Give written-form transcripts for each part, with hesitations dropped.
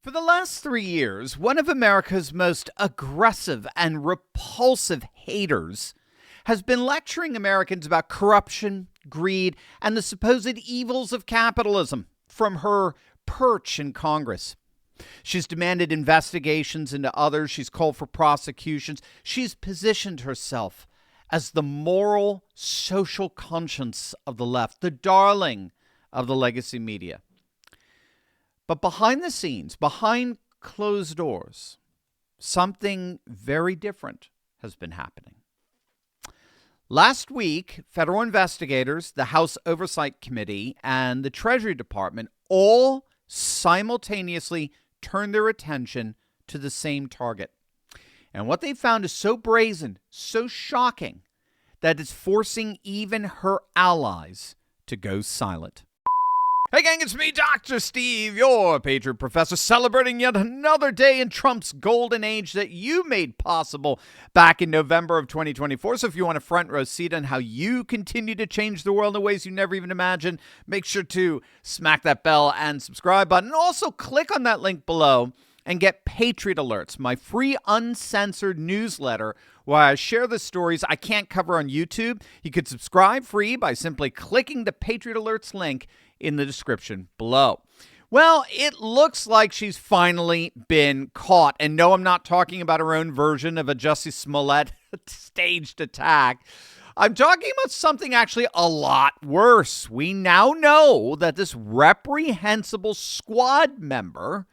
For the last 3 years, one of America's most aggressive and repulsive haters has been lecturing Americans about corruption, greed, and the supposed evils of capitalism from her perch in Congress. She's demanded investigations into others. She's called for prosecutions. She's positioned herself as the moral, social conscience of the left, the darling of the legacy media. But behind the scenes, behind closed doors, something very different has been happening. Last week, federal investigators, the House Oversight Committee, and the Treasury Department all simultaneously turned their attention to the same target. And what they found is so brazen, so shocking, that it's forcing even her allies to go silent. Hey gang, it's me, Dr. Steve, your Patriot Professor, celebrating yet another day in Trump's golden age that you made possible back in November of 2024. So if you want a front row seat on how you continue to change the world in ways you never even imagined, make sure to smack that bell and subscribe button. And also click on that link below and get Patriot Alerts, my free uncensored newsletter where I share the stories I can't cover on YouTube. You could subscribe free by simply clicking the Patriot Alerts link in the description below. Well, it looks like she's finally been caught. And no, I'm not talking about her own version of a Jussie Smollett staged attack. I'm talking about something actually a lot worse. We now know that this reprehensible squad member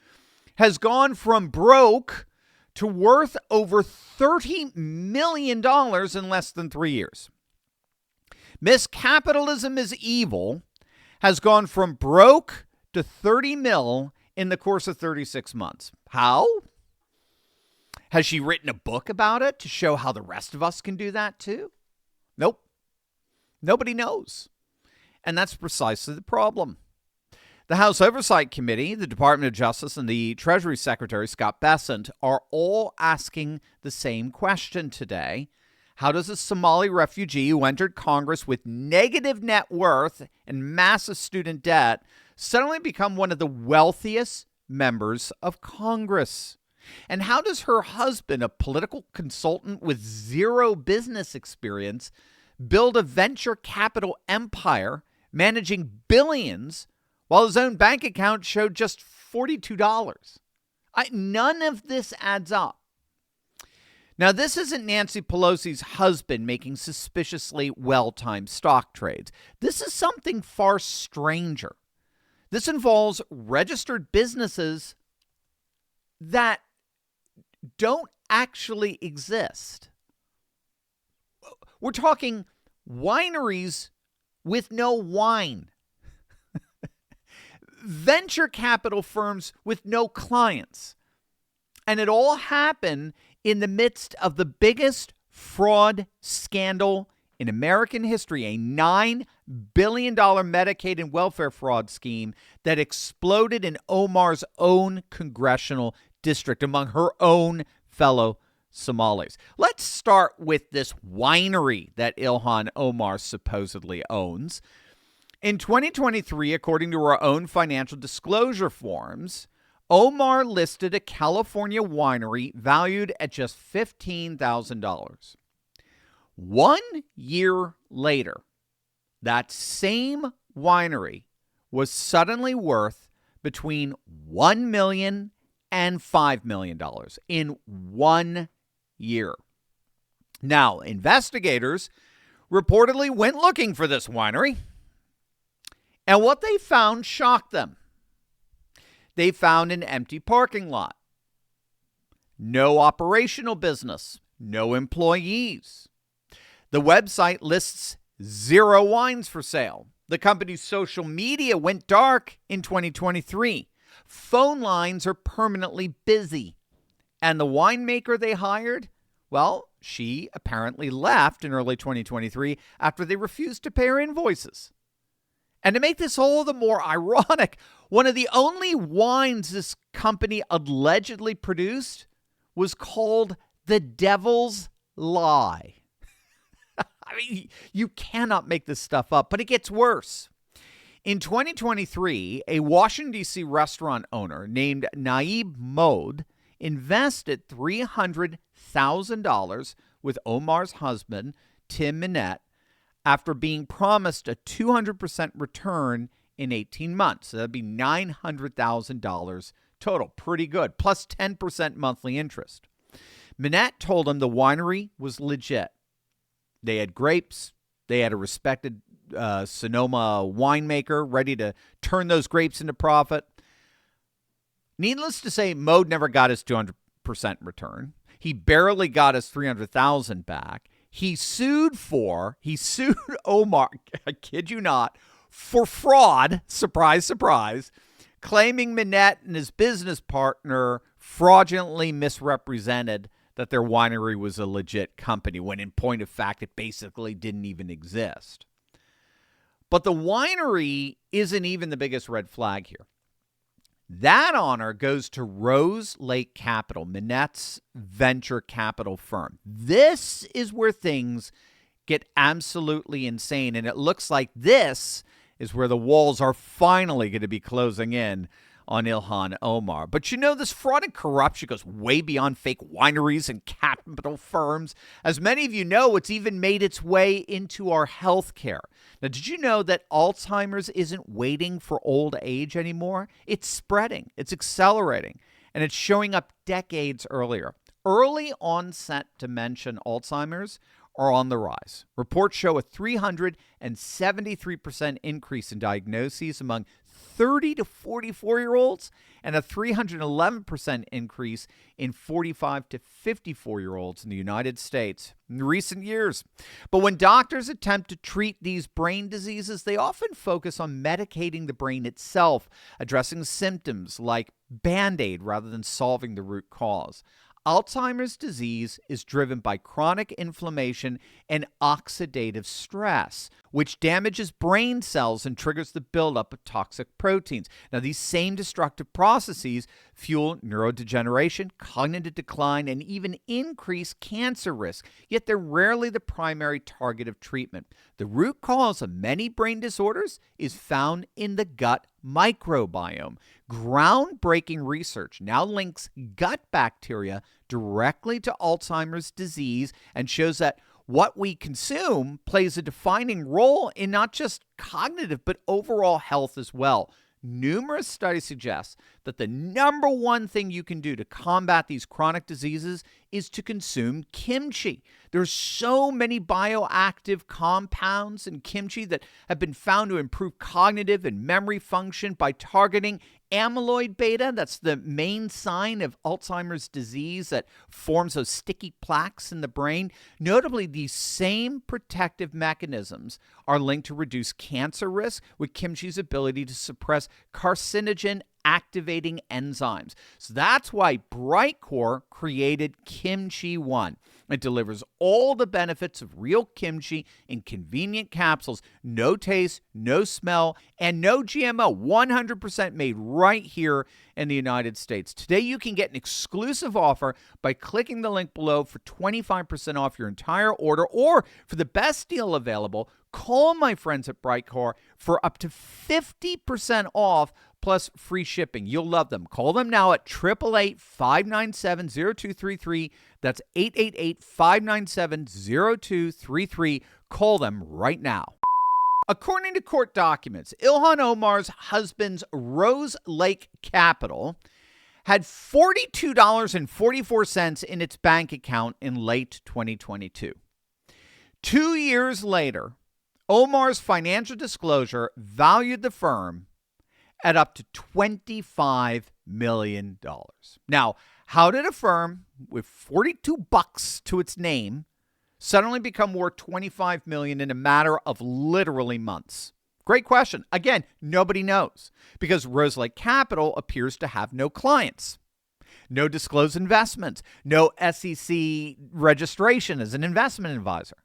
has gone from broke to worth over $30 million in less than 3 years. Miss Capitalism is Evil has gone from broke to 30 mil in the course of 36 months. How? Has she written a book about it to show how the rest of us can do that too? Nope. Nobody knows. And that's precisely the problem. The House Oversight Committee, the Department of Justice, and the Treasury Secretary, Scott Bessent, are all asking the same question today. How does a Somali refugee who entered Congress with negative net worth and massive student debt suddenly become one of the wealthiest members of Congress? And how does her husband, a political consultant with zero business experience, build a venture capital empire managing billions while his own bank account showed just $42? None of this adds up. Now, this isn't Nancy Pelosi's husband making suspiciously well-timed stock trades. This is something far stranger. This involves registered businesses that don't actually exist. We're talking wineries with no wine. Venture capital firms with no clients. And it all happened in the midst of the biggest fraud scandal in American history, a $9 billion Medicaid and welfare fraud scheme that exploded in Omar's own congressional district among her own fellow Somalis. Let's start with this winery that Ilhan Omar supposedly owns. In 2023, according to her own financial disclosure forms, Omar listed a California winery valued at just $15,000. 1 year later, that same winery was suddenly worth between $1 million and $5 million in 1 year. Now, investigators reportedly went looking for this winery, and what they found shocked them. They found an empty parking lot, no operational business, no employees. The website lists 0 wines for sale. The company's social media went dark in 2023. Phone lines are permanently busy. And the winemaker they hired, well, she apparently left in early 2023 after they refused to pay her invoices. And to make this all the more ironic, one of the only wines this company allegedly produced was called the Devil's Lie. I mean, you cannot make this stuff up, but it gets worse. In 2023, a Washington, D.C. restaurant owner named Naib Mode invested $300,000 with Omar's husband, Tim Minette, after being promised a 200% return in 18 months. So that'd be $900,000 total. Pretty good. Plus 10% monthly interest. Minette told him the winery was legit. They had grapes. They had a respected Sonoma winemaker ready to turn those grapes into profit. Needless to say, Mode never got his 200% return. He barely got his $300,000 back. He sued Omar, I kid you not, for fraud, surprise, surprise, claiming Minette and his business partner fraudulently misrepresented that their winery was a legit company, when in point of fact, it basically didn't even exist. But the winery isn't even the biggest red flag here. That honor goes to Rose Lake Capital, Minette's venture capital firm. This is where things get absolutely insane, and it looks like this is where the walls are finally going to be closing in on Ilhan Omar. But you know, this fraud and corruption goes way beyond fake wineries and capital firms. As many of you know, it's even made its way into our healthcare. Now, did you know that Alzheimer's isn't waiting for old age anymore? It's spreading, it's accelerating, and it's showing up decades earlier. Early onset dementia and Alzheimer's are on the rise. Reports show a 373% increase in diagnoses among 30 to 44-year-olds and a 311% increase in 45 to 54-year-olds in the United States in recent years. But when doctors attempt to treat these brain diseases, they often focus on medicating the brain itself, addressing symptoms like Band-Aid rather than solving the root cause. Alzheimer's disease is driven by chronic inflammation and oxidative stress, which damages brain cells and triggers the buildup of toxic proteins. Now, these same destructive processes fuel neurodegeneration, cognitive decline, and even increase cancer risk, yet they're rarely the primary target of treatment. The root cause of many brain disorders is found in the gut microbiome. Groundbreaking research now links gut bacteria directly to Alzheimer's disease and shows that what we consume plays a defining role in not just cognitive but overall health as well. Numerous studies suggest that the number one thing you can do to combat these chronic diseases is to consume kimchi. There's so many bioactive compounds in kimchi that have been found to improve cognitive and memory function by targeting amyloid beta. That's the main sign of Alzheimer's disease that forms those sticky plaques in the brain. Notably, these same protective mechanisms are linked to reduce cancer risk with kimchi's ability to suppress carcinogen activating enzymes. So that's why Brightcore created Kimchi One. It delivers all the benefits of real kimchi in convenient capsules. No taste, no smell, and no GMO. 100% made right here in the United States. Today, you can get an exclusive offer by clicking the link below for 25% off your entire order, or for the best deal available, call my friends at Brightcore for up to 50% off plus free shipping. You'll love them. Call them now at 888-597-0233. That's 888-597-0233. Call them right now. According to court documents, Ilhan Omar's husband's Rose Lake Capital had $42.44 in its bank account in late 2022. 2 years later, Omar's financial disclosure valued the firm at up to $25 million. Now, how did a firm with $42 to its name suddenly become worth $25 million in a matter of literally months? Great question. Again, nobody knows, because Rose Lake Capital appears to have no clients, no disclosed investments, no SEC registration as an investment advisor.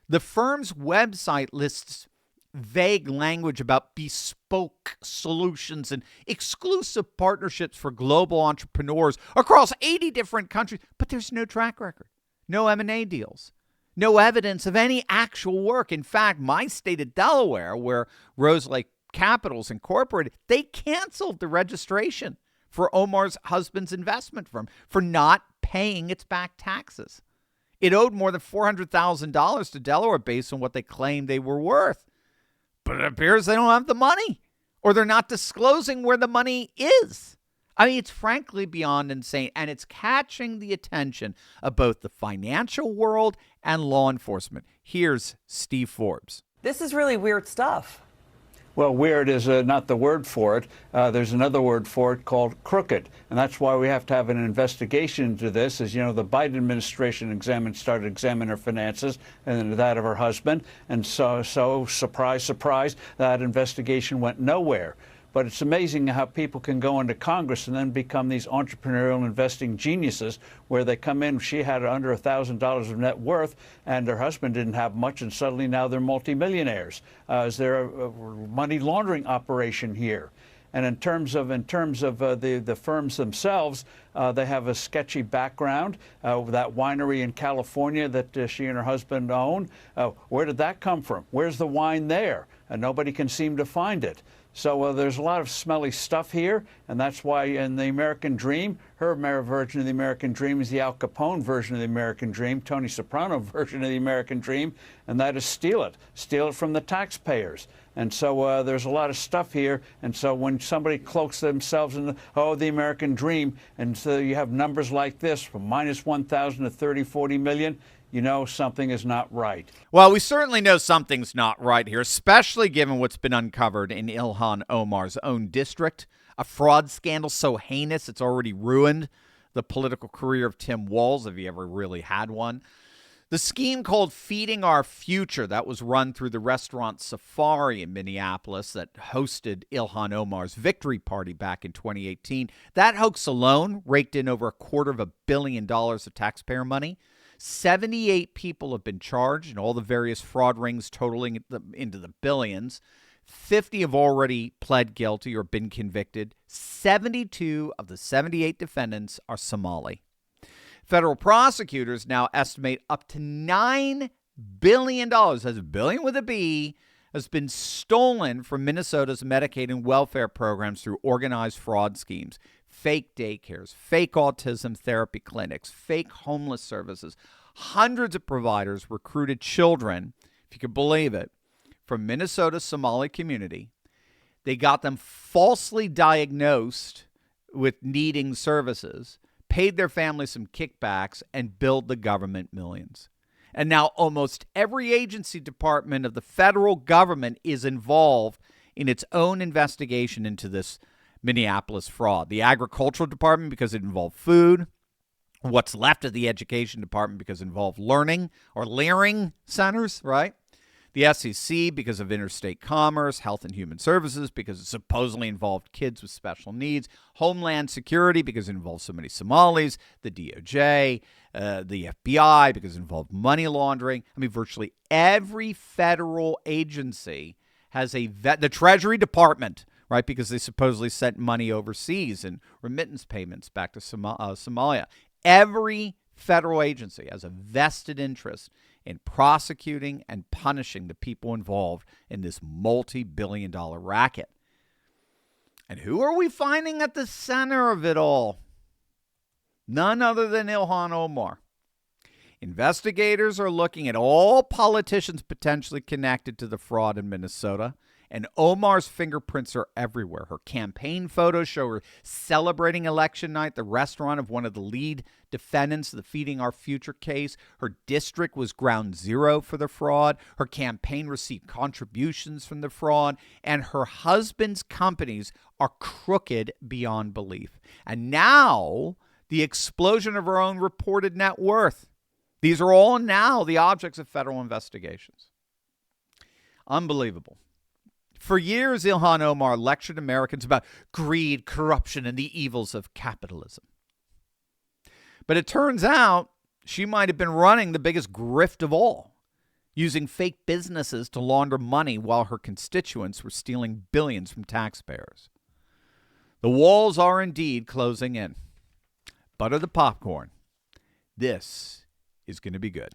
The firm's website lists vague language about bespoke solutions and exclusive partnerships for global entrepreneurs across 80 different countries, but there's no track record, no M&A deals, no evidence of any actual work. In fact, my state of Delaware, where Rose Lake Capitals Incorporated, they canceled the registration for Omar's husband's investment firm for not paying its back taxes. It owed more than $400,000 to Delaware based on what they claimed they were worth. But it appears they don't have the money, or they're not disclosing where the money is. I mean, it's frankly beyond insane, and it's catching the attention of both the financial world and law enforcement. Here's Steve Forbes. This is really weird stuff. Well, weird is not the word for it. There's another word for it called crooked. And that's why we have to have an investigation into this. As you know, the Biden administration started examining her finances and that of her husband. And so surprise, surprise, that investigation went nowhere. But it's amazing how people can go into Congress and then become these entrepreneurial investing geniuses where they come in. She had under $1,000 of net worth and her husband didn't have much, and suddenly now they're multimillionaires. Is there a money laundering operation here? And in terms of the firms themselves, they have a sketchy background. That winery in California that she and her husband own, where did that come from? Where's the wine there? And nobody can seem to find it. So there's a lot of smelly stuff here, and that's why in the American Dream, her version of the American Dream is the Al Capone version of the American Dream, Tony Soprano version of the American Dream, and that is steal it from the taxpayers. And so there's a lot of stuff here, and so when somebody cloaks themselves in the American Dream, and so you have numbers like this from minus 1,000 to 30, 40 million, you know something is not right. Well, we certainly know something's not right here, especially given what's been uncovered in Ilhan Omar's own district. A fraud scandal so heinous it's already ruined the political career of Tim Walz, if he ever really had one. The scheme called Feeding Our Future that was run through the restaurant Safari in Minneapolis that hosted Ilhan Omar's victory party back in 2018. That hoax alone raked in over $250 million of taxpayer money. 78 people have been charged in all the various fraud rings totaling into the billions. 50 have already pled guilty or been convicted. 72 of the 78 defendants are Somali. Federal prosecutors now estimate up to $9 billion, that's a billion with a B, has been stolen from Minnesota's Medicaid and welfare programs through organized fraud schemes. Fake daycares, fake autism therapy clinics, fake homeless services. Hundreds of providers recruited children, if you could believe it, from Minnesota's Somali community. They got them falsely diagnosed with needing services, paid their families some kickbacks, and billed the government millions. And now almost every agency department of the federal government is involved in its own investigation into this Minneapolis fraud. The agricultural department because it involved food. What's left of the education department because it involved learning or learning centers, right? The SEC because of interstate commerce, health and human services because it supposedly involved kids with special needs, Homeland Security because it involved so many Somalis, the DOJ, the FBI because it involved money laundering. I mean, virtually every federal agency has the Treasury Department, right, because they supposedly sent money overseas and remittance payments back to Somalia. Every federal agency has a vested interest in prosecuting and punishing the people involved in this multi-billion-dollar racket. And who are we finding at the center of it all? None other than Ilhan Omar. Investigators are looking at all politicians potentially connected to the fraud in Minnesota, and Omar's fingerprints are everywhere. Her campaign photos show her celebrating election night, the restaurant of one of the lead defendants of the Feeding Our Future case. Her district was ground zero for the fraud. Her campaign received contributions from the fraud, and her husband's companies are crooked beyond belief. And now, the explosion of her own reported net worth. These are all now the objects of federal investigations. Unbelievable. For years, Ilhan Omar lectured Americans about greed, corruption, and the evils of capitalism. But it turns out she might have been running the biggest grift of all, using fake businesses to launder money while her constituents were stealing billions from taxpayers. The walls are indeed closing in. Butter the popcorn. This is going to be good.